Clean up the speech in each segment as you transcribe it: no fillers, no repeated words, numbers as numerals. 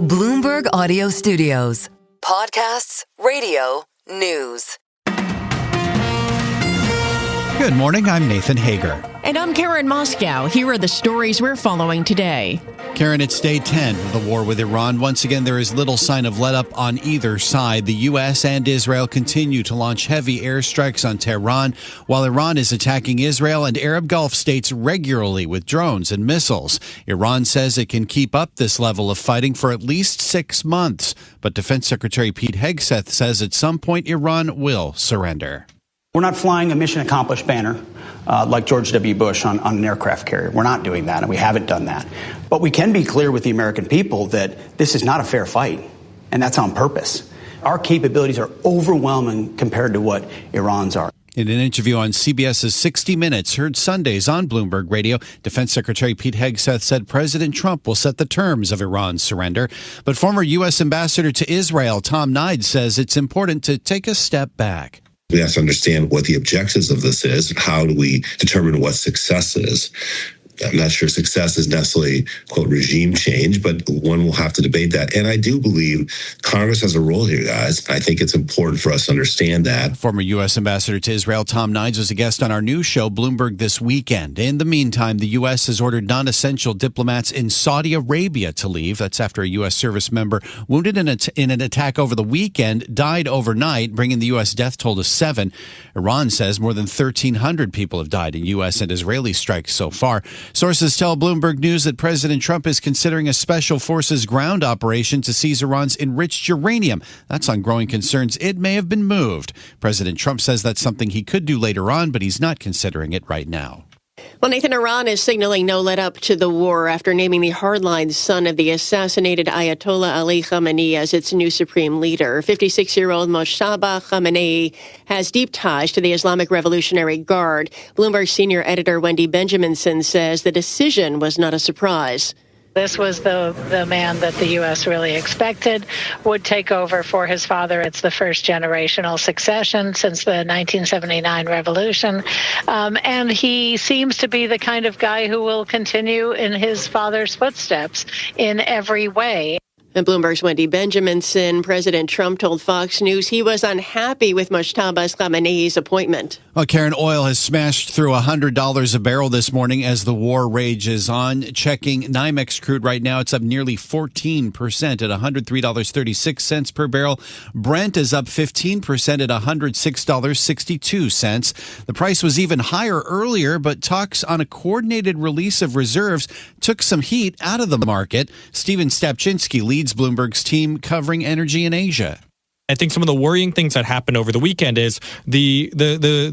Bloomberg Audio Studios. Podcasts, radio, news. Good morning, I'm Nathan Hager. And I'm Karen Moscow. Here are the stories we're following today. Karen, it's day 10 of the war with Iran. Once again, there is little sign of let-up on either side. The U.S. and Israel continue to launch heavy airstrikes on Tehran, while Iran is attacking Israel and Arab Gulf states regularly with drones and missiles. Iran says it can keep up this level of fighting for at least 6 months. But Defense Secretary Pete Hegseth says at some point Iran will surrender. We're not flying a mission accomplished banner like George W. Bush on an aircraft carrier. We're not doing that, and we haven't done that. But we can be clear with the American people that this is not a fair fight, and that's on purpose. Our capabilities are overwhelming compared to what Iran's are. In an interview on CBS's 60 Minutes, heard Sundays on Bloomberg Radio, Defense Secretary Pete Hegseth said President Trump will set the terms of Iran's surrender. But former U.S. Ambassador to Israel, Tom Nide, says it's important to take a step back. We have to understand what the objectives of this is. How do we determine what success is? I'm not sure success is necessarily, quote, regime change, but one will have to debate that. And I do believe Congress has a role here, guys. I think it's important for us to understand that. Former U.S. Ambassador to Israel Tom Nides was a guest on our news show, Bloomberg This Weekend. In the meantime, the U.S. has ordered non-essential diplomats in Saudi Arabia to leave. That's after a U.S. service member wounded in an attack over the weekend died overnight, bringing the U.S. death toll to 7. Iran says more than 1,300 people have died in U.S. and Israeli strikes so far. Sources tell Bloomberg News that President Trump is considering a special forces ground operation to seize Iran's enriched uranium. That's on growing concerns it may have been moved. President Trump says that's something he could do later on, but he's not considering it right now. Well, Nathan, Iran is signaling no let-up to the war after naming the hardline son of the assassinated Ayatollah Ali Khamenei as its new supreme leader. 56-year-old Mojtaba Khamenei has deep ties to the Islamic Revolutionary Guard. Bloomberg senior editor Wendy Benjaminson says the decision was not a surprise. This was the man that the U.S. really expected would take over for his father. It's the first generational succession since the 1979 revolution. And he seems to be the kind of guy who will continue in his father's footsteps in every way. And Bloomberg's Wendy Benjaminson, President Trump told Fox News he was unhappy with Mojtaba Khamenei's appointment. Well, Karen, oil has smashed through $100 a barrel this morning as the war rages on. Checking NYMEX crude right now, it's up nearly 14% at $103.36 per barrel. Brent is up 15% at $106.62. The price was even higher earlier, but talks on a coordinated release of reserves took some heat out of the market. Steven Stapczynski leads Bloomberg's team covering energy in Asia. I think some of the worrying things that happened over the weekend is the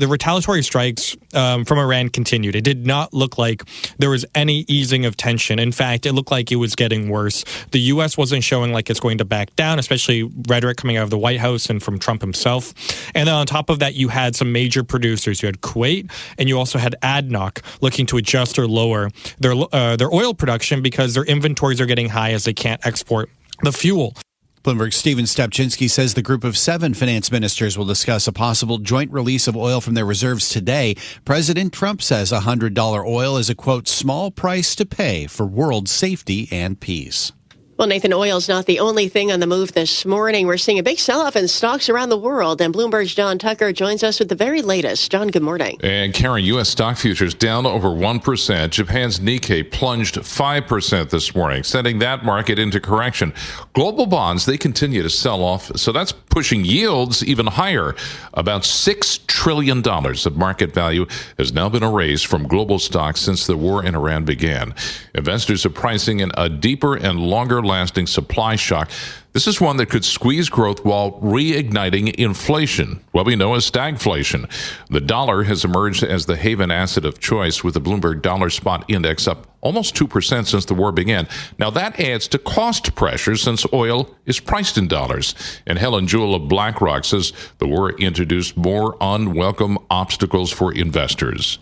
retaliatory strikes from Iran continued. It did not look like there was any easing of tension. In fact, it looked like it was getting worse. The U.S. wasn't showing like it's going to back down, especially rhetoric coming out of the White House and from Trump himself. And then on top of that, you had some major producers. You had Kuwait, and you also had ADNOC looking to adjust or lower their oil production because their inventories are getting high as they can't export the fuel. Bloomberg's Steven Stapczynski says the group of 7 finance ministers will discuss a possible joint release of oil from their reserves today. President Trump says $100 oil is a, quote, small price to pay for world safety and peace. Well, Nathan, oil's not the only thing on the move this morning. We're seeing a big sell-off in stocks around the world, and Bloomberg's John Tucker joins us with the very latest. John, good morning. And Karen, U.S. stock futures down over 1%. Japan's Nikkei plunged 5% this morning, sending that market into correction. Global bonds, they continue to sell off, so that's pushing yields even higher. About $6 trillion of market value has now been erased from global stocks since the war in Iran began. Investors are pricing in a deeper and longer-lasting supply shock. This is one that could squeeze growth while reigniting inflation, what we know as stagflation. The dollar has emerged as the haven asset of choice, with the Bloomberg Dollar Spot Index up almost 2% since the war began. Now, that adds to cost pressure since oil is priced in dollars. And Helen Jewell of BlackRock says the war introduced more unwelcome obstacles for investors.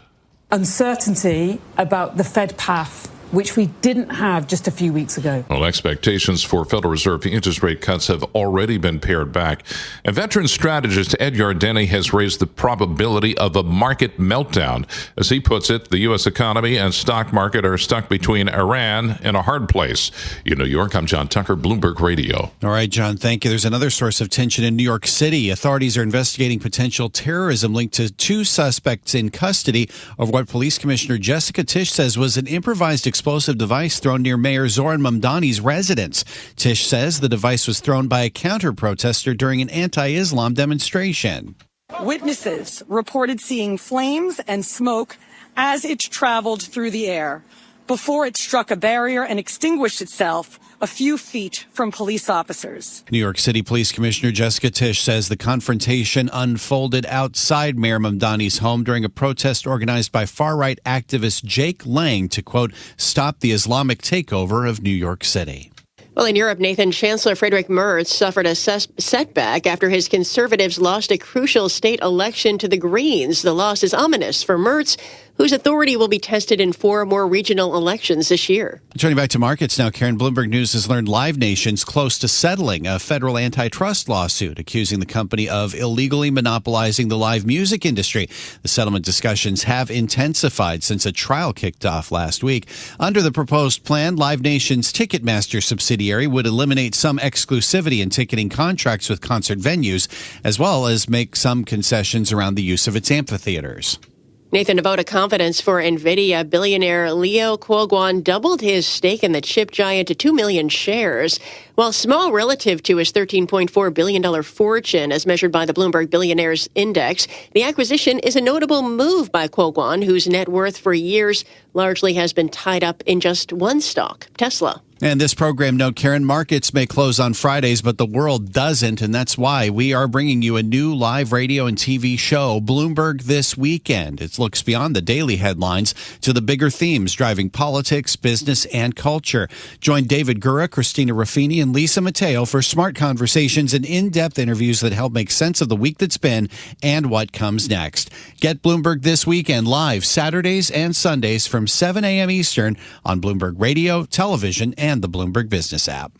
Uncertainty about the Fed path which we didn't have just a few weeks ago. Well, expectations for Federal Reserve interest rate cuts have already been pared back. And veteran strategist Ed Yardeni has raised the probability of a market meltdown. As he puts it, the U.S. economy and stock market are stuck between Iran and a hard place. In New York, I'm John Tucker, Bloomberg Radio. All right, John, thank you. There's another source of tension in New York City. Authorities are investigating potential terrorism linked to two suspects in custody of what Police Commissioner Jessica Tisch says was an improvised explosive device thrown near Mayor Zoran Mamdani's residence. Tisch says the device was thrown by a counter-protester during an anti-Islam demonstration. Witnesses reported seeing flames and smoke as it traveled through the air before it struck a barrier and extinguished itself a few feet from police officers. New York City Police Commissioner Jessica Tisch says the confrontation unfolded outside Mayor Mamdani's home during a protest organized by far-right activist Jake Lang to, quote, stop the Islamic takeover of New York City. Well, in Europe, Nathan, Chancellor Friedrich Merz suffered a setback after his Conservatives lost a crucial state election to the Greens. The loss is ominous for Merz, whose authority will be tested in 4 more regional elections this year. Turning back to markets now, Karen, Bloomberg News has learned Live Nation's close to settling a federal antitrust lawsuit accusing the company of illegally monopolizing the live music industry. The settlement discussions have intensified since a trial kicked off last week. Under the proposed plan, Live Nation's Ticketmaster subsidiary would eliminate some exclusivity in ticketing contracts with concert venues, as well as make some concessions around the use of its amphitheaters. Nathan, a vote of confidence for NVIDIA billionaire Leo Kwogwan doubled his stake in the chip giant to 2 million shares. While small relative to his $13.4 billion fortune, as measured by the Bloomberg Billionaires Index, the acquisition is a notable move by Kwogwan, whose net worth for years largely has been tied up in just one stock, Tesla. And this program note, Karen, markets may close on Fridays, but the world doesn't, and that's why we are bringing you a new live radio and TV show, Bloomberg This Weekend. It looks beyond the daily headlines to the bigger themes driving politics, business, and culture. Join David Gura, Christina Ruffini, and Lisa Mateo for smart conversations and in-depth interviews that help make sense of the week that's been and what comes next. Get Bloomberg This Weekend live Saturdays and Sundays from 7 a.m. Eastern on Bloomberg Radio, television, and the Bloomberg Business app.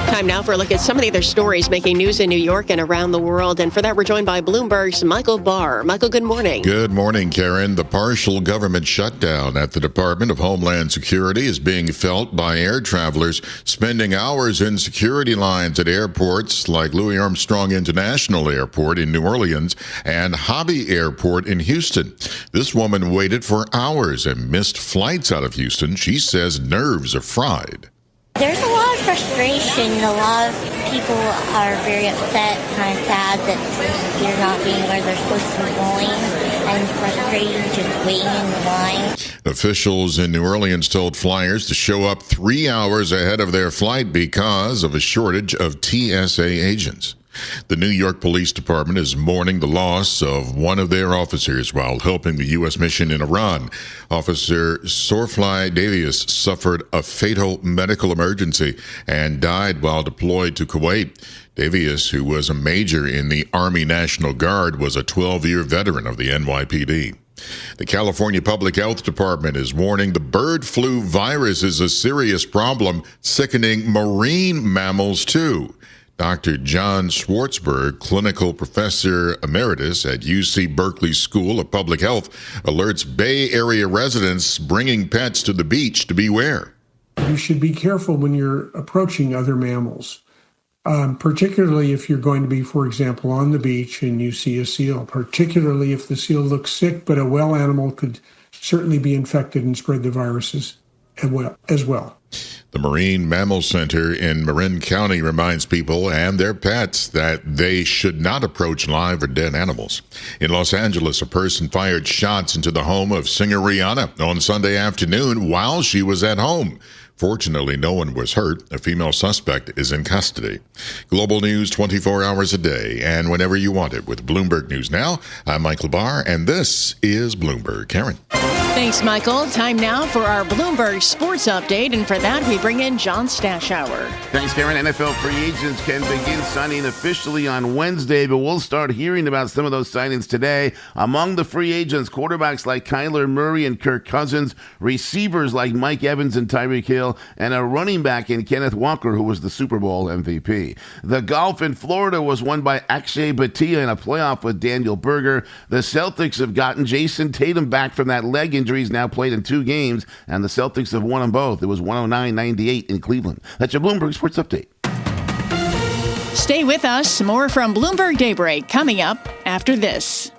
Time now for a look at some of the other stories making news in New York and around the world. And for that, we're joined by Bloomberg's Michael Barr. Michael, good morning. Good morning, Karen. The partial government shutdown at the Department of Homeland Security is being felt by air travelers spending hours in security lines at airports like Louis Armstrong International Airport in New Orleans and Hobby Airport in Houston. This woman waited for hours and missed flights out of Houston. She says nerves are fried. There's a lot of frustration. A lot of people are very upset, kind of sad that they're not being where they're supposed to be going, and frustrated just waiting in the line. Officials in New Orleans told flyers to show up 3 hours ahead of their flight because of a shortage of TSA agents. The New York Police Department is mourning the loss of one of their officers while helping the U.S. mission in Iran. Officer Sorfly Davies suffered a fatal medical emergency and died while deployed to Kuwait. Davies, who was a major in the Army National Guard, was a 12-year veteran of the NYPD. The California Public Health Department is warning the bird flu virus is a serious problem, sickening marine mammals too. Dr. John Schwartzberg, clinical professor emeritus at UC Berkeley School of Public Health, alerts Bay Area residents bringing pets to the beach to beware. You should be careful when you're approaching other mammals, particularly if you're going to be, for example, on the beach and you see a seal, particularly if the seal looks sick, but a well animal could certainly be infected and spread the viruses as well. The Marine Mammal Center in Marin County reminds people and their pets that they should not approach live or dead animals. In Los Angeles, a person fired shots into the home of singer Rihanna on Sunday afternoon while she was at home. Fortunately, no one was hurt. A female suspect is in custody. Global news 24 hours a day and whenever you want it with Bloomberg News Now. I'm Michael Barr, and this is Bloomberg. Karen. Thanks, Michael. Time now for our Bloomberg Sports Update, and for that, we bring in John Stashower. Thanks, Karen. NFL free agents can begin signing officially on Wednesday, but we'll start hearing about some of those signings today. Among the free agents, quarterbacks like Kyler Murray and Kirk Cousins, receivers like Mike Evans and Tyreek Hill, and a running back in Kenneth Walker, who was the Super Bowl MVP. The golf in Florida was won by Akshay Bhatia in a playoff with Daniel Berger. The Celtics have gotten Jason Tatum back from that leg injury. He's now played in 2 games, and the Celtics have won them both. It was 109-98 in Cleveland. That's your Bloomberg Sports Update. Stay with us. More from Bloomberg Daybreak coming up after this.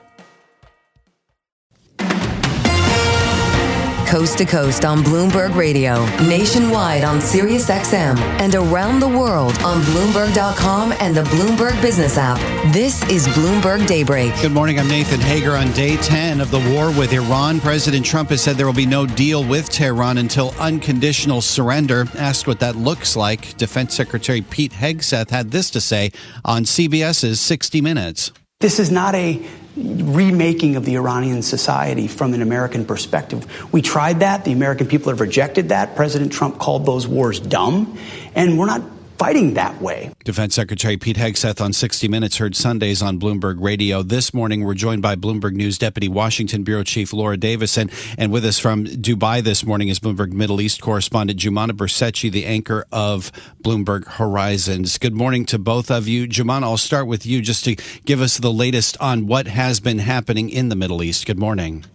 Coast to coast on Bloomberg Radio, nationwide on Sirius XM, and around the world on Bloomberg.com and the Bloomberg Business app. This is Bloomberg Daybreak. Good morning. I'm Nathan Hager. On day 10 of the war with Iran, President Trump has said there will be no deal with Tehran until unconditional surrender. Asked what that looks like, Defense Secretary Pete Hegseth had this to say on CBS's 60 Minutes. This is not a remaking of the Iranian society from an American perspective. We tried that. The American people have rejected that. President Trump called those wars dumb, and we're not fighting that way. Defense Secretary Pete Hegseth on 60 Minutes, heard Sundays on Bloomberg Radio. This morning, we're joined by Bloomberg News Deputy Washington Bureau Chief Laura Davison. And with us from Dubai this morning is Bloomberg Middle East correspondent Jumana Bersetchi, the anchor of Bloomberg Horizons. Good morning to both of you. Jumana, I'll start with you just to give us the latest on what has been happening in the Middle East. Good morning.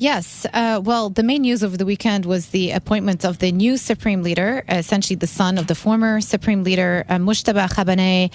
Yes. Well, the main news over the weekend was the appointment of the new Supreme Leader, essentially the son of the former Supreme Leader, Mojtaba Khamenei.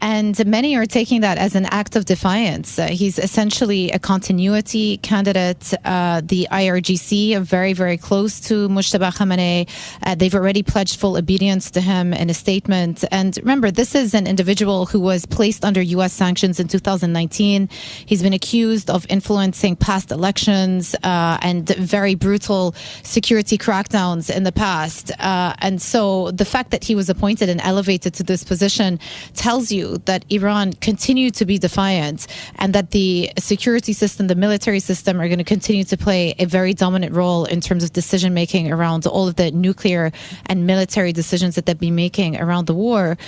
And many are taking that as an act of defiance. He's essentially a continuity candidate. The IRGC are very, very close to Mojtaba Khamenei. They've already pledged full obedience to him in a statement. And remember, this is an individual who was placed under U.S. sanctions in 2019. He's been accused of influencing past elections and very brutal security crackdowns in the past. And so the fact that he was appointed and elevated to this position tells you that Iran continued to be defiant and that the security system, the military system, are going to continue to play a very dominant role in terms of decision-making around all of the nuclear and military decisions that they've been making around the war.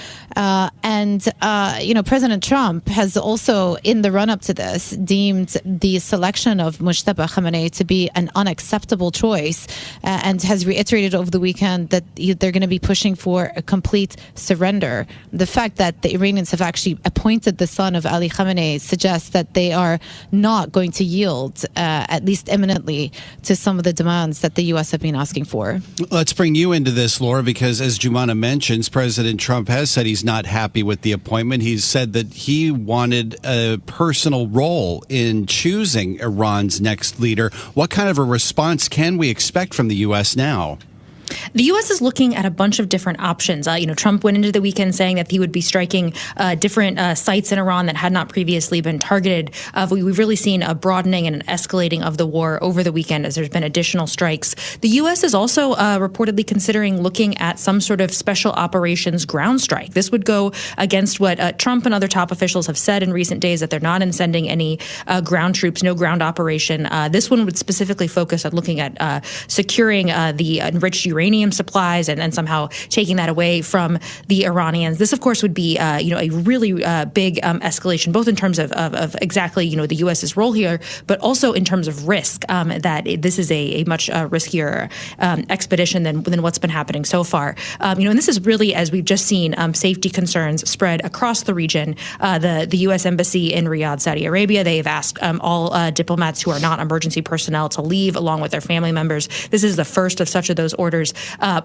President Trump has also, in the run-up to this, deemed the selection of Mojtaba Khamenei to be an unacceptable choice and has reiterated over the weekend that they're going to be pushing for a complete surrender. The fact that the Iranians have actually appointed the son of Ali Khamenei suggests that they are not going to yield, at least imminently, to some of the demands that the U.S. have been asking for. Let's bring you into this, Laura, because as Jumana mentions, President Trump has said he's not happy with the appointment. He's said that he wanted a personal role in choosing Iran's next leader. What kind of a response can we expect from the U.S. now? The U.S. is looking at a bunch of different options. Trump went into the weekend saying that he would be striking different sites in Iran that had not previously been targeted. We've really seen a broadening and an escalating of the war over the weekend as there's been additional strikes. The U.S. is also reportedly considering looking at some sort of special operations ground strike. This would go against what Trump and other top officials have said in recent days, that they're not in sending any ground troops, no ground operation. This one would specifically focus on looking at securing the enriched uranium supplies and somehow taking that away from the Iranians. This, of course, would be a really big escalation, both in terms of exactly the U.S.'s role here, but also in terms of risk. That this is a much riskier expedition than what's been happening so far. And this is really, as we've just seen, safety concerns spread across the region. The U.S. Embassy in Riyadh, Saudi Arabia, they've asked all diplomats who are not emergency personnel to leave along with their family members. This is the first of such of those orders.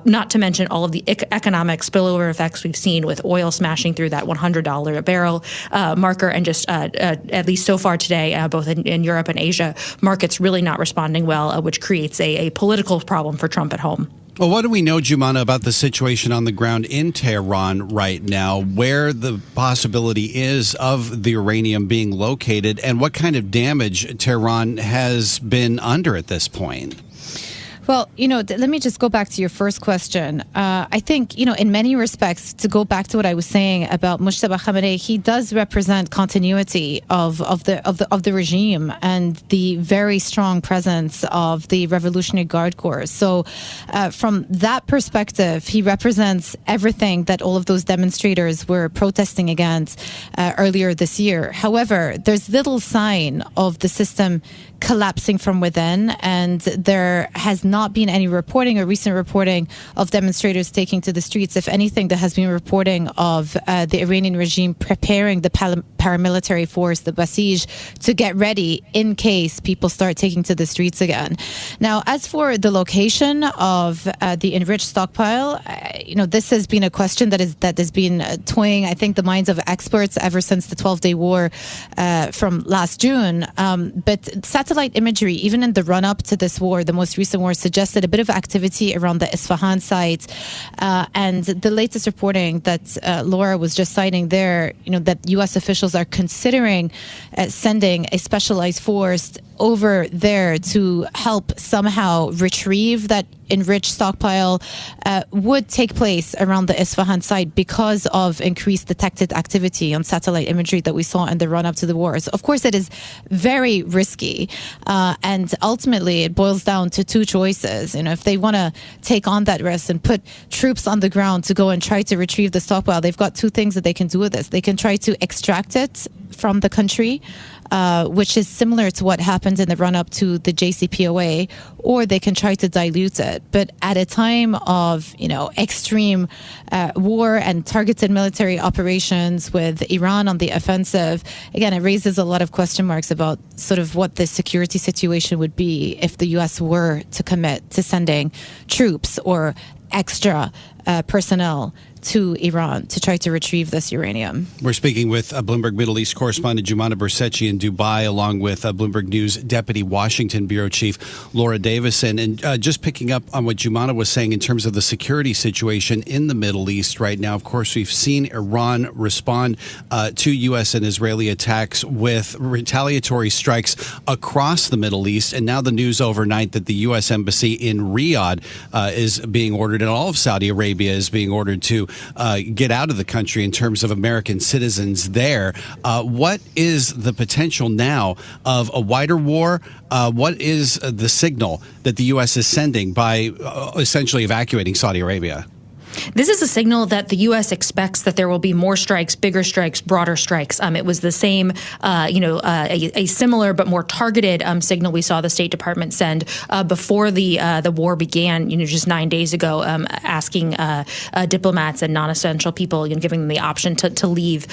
Not to mention all of the economic spillover effects we've seen with oil smashing through that $100 a barrel marker, and just at least so far today, both in Europe and Asia, markets really not responding well, which creates a political problem for Trump at home. Well, what do we know, Jumana, about the situation on the ground in Tehran right now, where the possibility is of the uranium being located, and what kind of damage Tehran has been under at this point? Well, let me just go back to your first question. I think, in many respects, to go back to what I was saying about Mojtaba Khamenei, he does represent continuity of the regime and the very strong presence of the Revolutionary Guard Corps. So, from that perspective, he represents everything that all of those demonstrators were protesting against earlier this year. However, there's little sign of the system collapsing from within, and there has not been any reporting or recent reporting of demonstrators taking to the streets. If anything, there has been reporting of the Iranian regime preparing the paramilitary force, the Basij, to get ready in case people start taking to the streets again. Now, as for the location of the enriched stockpile, this has been a question that has been toying, I think, the minds of experts ever since the 12-day war from last June. But satellite imagery, even in the run-up to this war, the most recent war, suggested a bit of activity around the Isfahan site. And the latest reporting that Laura was just citing there, that U.S. officials are considering sending a specialized force over there to help somehow retrieve that enriched stockpile would take place around the Isfahan site because of increased detected activity on satellite imagery that we saw in the run-up to the war. So, of course, it is very risky. And ultimately, it boils down to two choices. If they want to take on that risk and put troops on the ground to go and try to retrieve the stockpile, they've got two things that they can do with this. They can try to extract it from the country, which is similar to what happened in the run-up to the JCPOA, or they can try to dilute it. But at a time of, extreme war and targeted military operations with Iran on the offensive, again, it raises a lot of question marks about sort of what the security situation would be if the U.S. were to commit to sending troops or extra personnel to Iran to try to retrieve this uranium. We're speaking with Bloomberg Middle East correspondent Jumana Bersetchi in Dubai, along with Bloomberg News Deputy Washington Bureau Chief Laura Davison. And just picking up on what Jumana was saying in terms of the security situation in the Middle East right now, of course, we've seen Iran respond to U.S. and Israeli attacks with retaliatory strikes across the Middle East. And now the news overnight that the U.S. Embassy in Riyadh is being ordered, and all of Saudi Arabia is being ordered to get out of the country in terms of American citizens there. What is the potential now of a wider war? What is the signal that the U.S. is sending by essentially evacuating Saudi Arabia? This is a signal that the U.S. expects that there will be more strikes, bigger strikes, broader strikes. It was the same, a similar but more targeted signal we saw the State Department send before the war began, just 9 days ago, asking diplomats and non-essential people, giving them the option to leave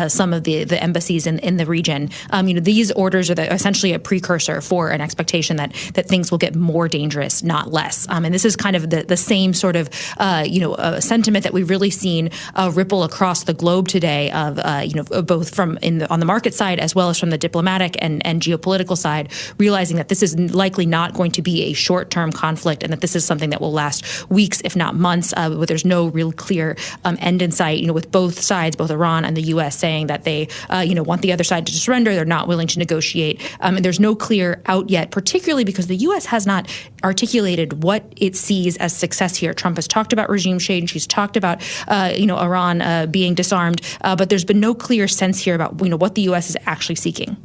some of the embassies in the region. These orders are essentially a precursor for an expectation that things will get more dangerous, not less. And this is kind of the same sort of, sentiment that we've really seen ripple across the globe today, of both from on the market side as well as from the diplomatic and geopolitical side, realizing that this is likely not going to be a short-term conflict and that this is something that will last weeks, if not months, but there's no real clear end in sight. With both sides, both Iran and the U.S., saying that they want the other side to surrender, they're not willing to negotiate, and there's no clear out yet, particularly because the U.S. has not articulated what it sees as success here. Trump has talked about regime change. He's talked about, Iran being disarmed, but there's been no clear sense here about, what the U.S. is actually seeking.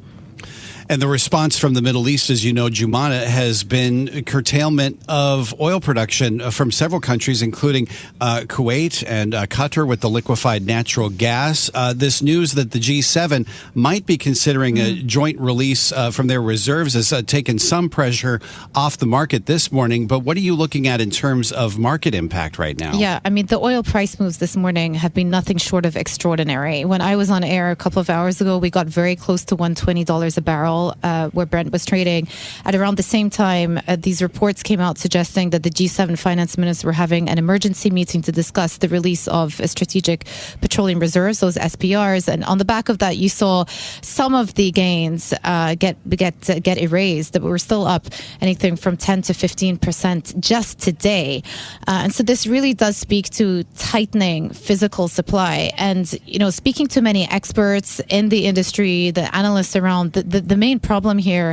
And the response from the Middle East, as you know, Jumana, has been curtailment of oil production from several countries, including Kuwait and Qatar with the liquefied natural gas. This news that the G7 might be considering a joint release from their reserves has taken some pressure off the market this morning. But what are you looking at in terms of market impact right now? Yeah, the oil price moves this morning have been nothing short of extraordinary. When I was on air a couple of hours ago, we got very close to $120 a barrel. Where Brent was trading. At around the same time, these reports came out suggesting that the G7 finance ministers were having an emergency meeting to discuss the release of strategic petroleum reserves, those SPRs. And on the back of that, you saw some of the gains get erased, but we're still up anything from 10 to 15% just today. And so this really does speak to tightening physical supply. And, speaking to many experts in the industry, the analysts around, the main main problem here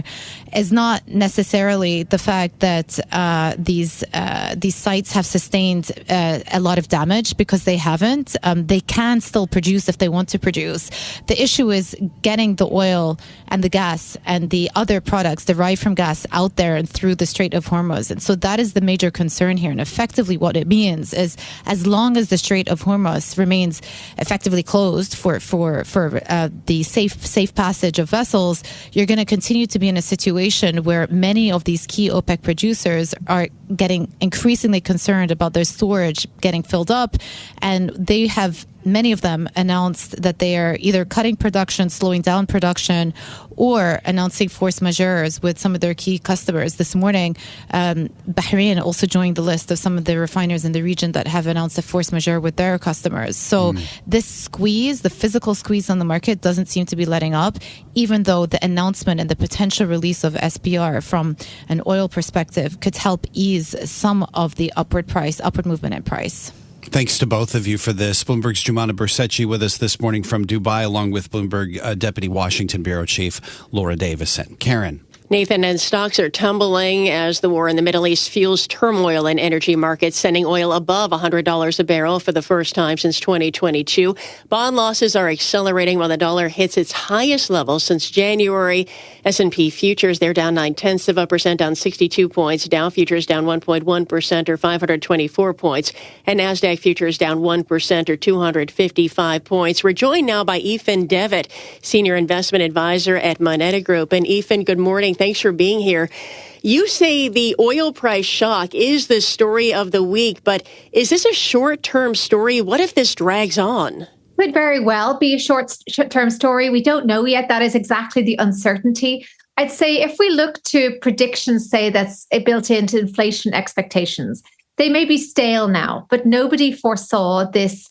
is not necessarily the fact that these sites have sustained a lot of damage, because they haven't. They can still produce if they want to produce. The issue is getting the oil and the gas and the other products derived from gas out there and through the Strait of Hormuz. And so that is the major concern here. And effectively what it means is, as long as the Strait of Hormuz remains effectively closed for the safe passage of vessels, you're going to continue to be in a situation where many of these key OPEC producers are getting increasingly concerned about their storage getting filled up. And they have, many of them, announced that they are either cutting production, slowing down production, or announcing force majeures with some of their key customers. This morning, Bahrain also joined the list of some of the refiners in the region that have announced a force majeure with their customers. So this squeeze, the physical squeeze on the market, doesn't seem to be letting up, even though the announcement and the potential release of SPR from an oil perspective could help ease some of the upward movement in price. Thanks to both of you for this. Bloomberg's Jumana Bursecci with us this morning from Dubai, along with Bloomberg Deputy Washington Bureau Chief Laura Davison. Karen. Nathan, and stocks are tumbling as the war in the Middle East fuels turmoil in energy markets, sending oil above $100 a barrel for the first time since 2022. Bond losses are accelerating while the dollar hits its highest level since January. S&P futures, they're down 0.9%, down 62 points. Dow futures down 1.1% or 524 points. And NASDAQ futures down 1% or 255 points. We're joined now by Ethan Devitt, Senior Investment Advisor at Moneta Group. And Ethan, good morning. Thanks for being here. You say the oil price shock is the story of the week, but is this a short-term story? What if this drags on? Could very well be a short-term story. We don't know yet. That is exactly the uncertainty. I'd say if we look to predictions, say that's built into inflation expectations, they may be stale now, but nobody foresaw this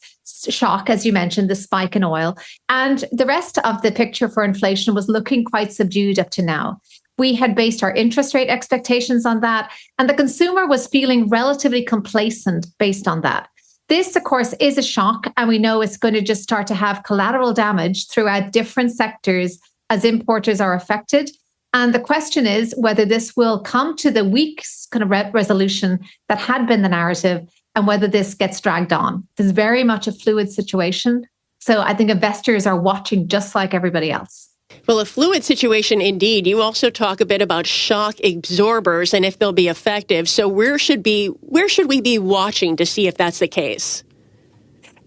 shock, as you mentioned, the spike in oil. And the rest of the picture for inflation was looking quite subdued up to now. We had based our interest rate expectations on that, and the consumer was feeling relatively complacent based on that. This, of course, is a shock, and we know it's going to just start to have collateral damage throughout different sectors as importers are affected. And the question is whether this will come to the week's kind of resolution that had been the narrative, and whether this gets dragged on. It's very much a fluid situation. So I think investors are watching just like everybody else. Well, a fluid situation indeed. You also talk a bit about shock absorbers and if they'll be effective. So where should we be watching to see if that's the case?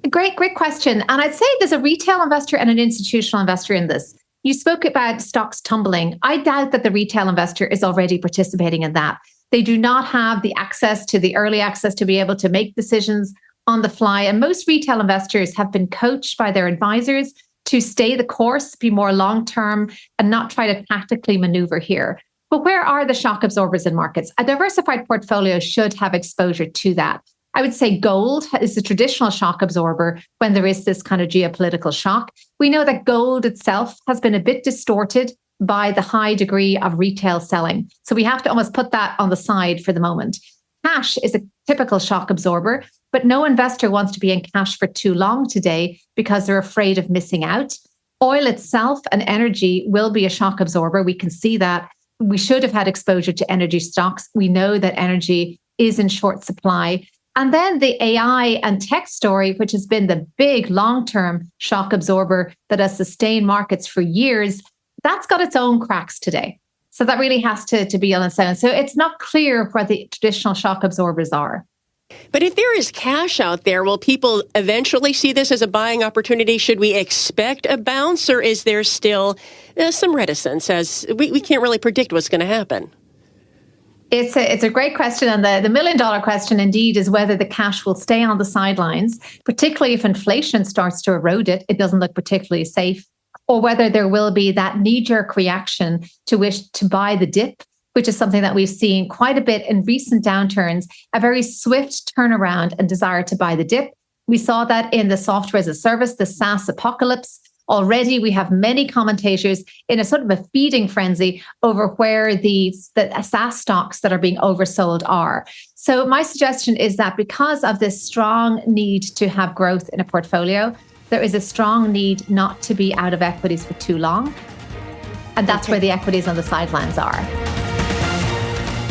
Great question. And I'd say there's a retail investor and an institutional investor in this. You spoke about stocks tumbling. I doubt that the retail investor is already participating in that. They do not have the access to the early access to be able to make decisions on the fly. And most retail investors have been coached by their advisors to stay the course, be more long-term, and not try to tactically maneuver here. But where are the shock absorbers in markets? A diversified portfolio should have exposure to that. I would say gold is the traditional shock absorber when there is this kind of geopolitical shock. We know that gold itself has been a bit distorted by the high degree of retail selling. So we have to almost put that on the side for the moment. Cash is a typical shock absorber, but no investor wants to be in cash for too long today because they're afraid of missing out. Oil itself and energy will be a shock absorber. We can see that. We should have had exposure to energy stocks. We know that energy is in short supply. And then the AI and tech story, which has been the big long-term shock absorber that has sustained markets for years, that's got its own cracks today. So that really has to be on its own. So it's not clear where the traditional shock absorbers are. But if there is cash out there, will people eventually see this as a buying opportunity? Should we expect a bounce, or is there still some reticence as we can't really predict what's going to happen? It's a great question. And the $1 million question indeed is whether the cash will stay on the sidelines, particularly if inflation starts to erode it. It doesn't look particularly safe. Or whether there will be that knee-jerk reaction to wish to buy the dip, which is something that we've seen quite a bit in recent downturns, a very swift turnaround and desire to buy the dip. We saw that in the software as a service, the SaaS apocalypse. Already, we have many commentators in a sort of a feeding frenzy over where the SaaS stocks that are being oversold are. So my suggestion is that because of this strong need to have growth in a portfolio, there is a strong need not to be out of equities for too long. And that's where the equities on the sidelines are.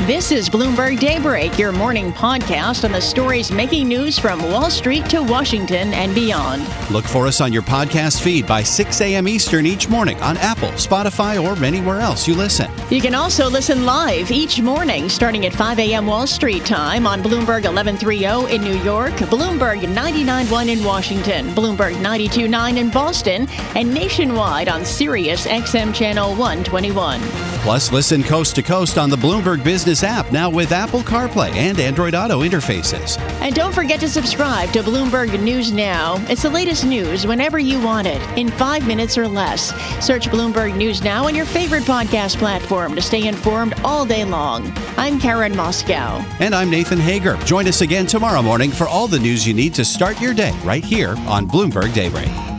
This is Bloomberg Daybreak, your morning podcast on the stories making news from Wall Street to Washington and beyond. Look for us on your podcast feed by 6 a.m. Eastern each morning on Apple, Spotify, or anywhere else you listen. You can also listen live each morning starting at 5 a.m. Wall Street time on Bloomberg 1130 in New York, Bloomberg 99.1 in Washington, Bloomberg 92.9 in Boston, and nationwide on Sirius XM Channel 121. Plus, listen coast to coast on the Bloomberg Business app, now with Apple CarPlay and Android Auto interfaces. And don't forget to subscribe to Bloomberg News Now. It's the latest news whenever you want it, in 5 minutes or less. Search Bloomberg News Now on your favorite podcast platform to stay informed all day long. I'm Karen Moscow. And I'm Nathan Hager. Join us again tomorrow morning for all the news you need to start your day right here on Bloomberg Daybreak.